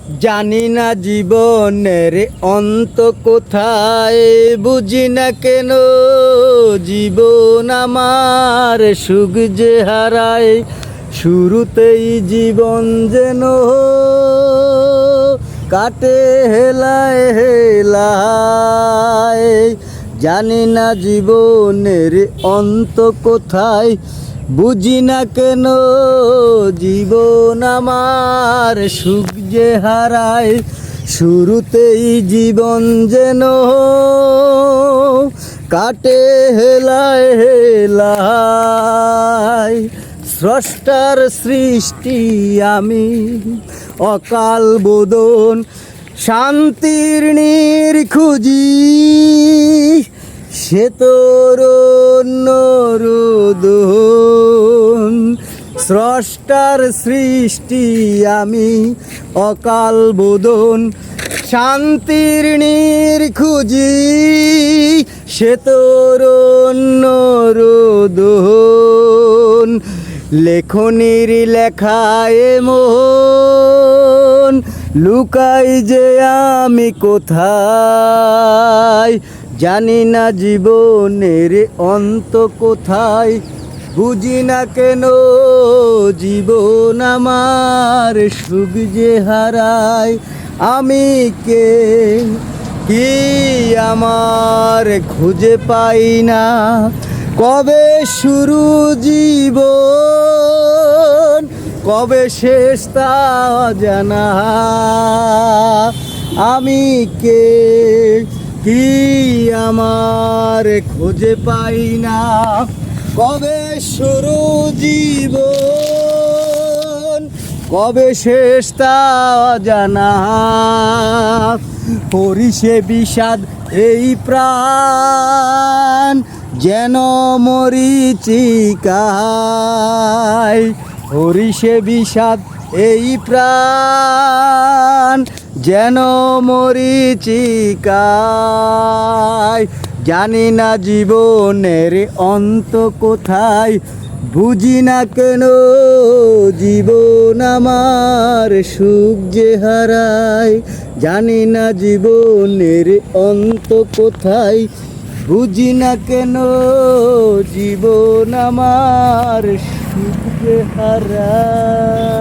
জানি না জীবনের অন্ত কোথায়, বুঝি না কেন জীবন আমার সুখ যে হারায়। শুরুতেই জীবন যেন কাটে হেলায় হেলায়। জানি না জীবনের অন্ত কোথায়, বুঝি না কেন জীবন আমার সুখ যে হারায়। শুরুতেই জীবন যেন কাটে হেলায় হেলায়। স্রষ্টার সৃষ্টি আমি অকাল বোধন, শান্তির নির্খুঁজি সে তোর নরোদন। স্রষ্টার সৃষ্টি আমি অকাল বোধন, শান্তির নির্খুঁজি সে তোর নরোদন। লেখনির লেখায় মন লুকাই যে আমি কোথায়। জানি না জীবনের অন্ত কোথায়, বুঝি না কেন জীবন আমার সুখ যে হারায়। আমি কে কি আমার খুঁজে পাই না, কবে শুরু জীবন কবে শেষ তা জানা। আমি কে কি আমার খুঁজে পাই না, কবে শুরু জীবন কবে শেষ তা জানা। পরিষে বিষাদ এই প্রাণ যেন মরিচিকায়। হরিষে বিষাদ এই প্রাণ যেন মরিচিকায়। জানি না জীবনের অন্ত কোথায়, বুঝি না কেন জীবন আমার সুখ যে হারায়। জানি না জীবনের অন্ত কোথায়, বুঝি না কেন জীবন আমার সুখ যে হারায়।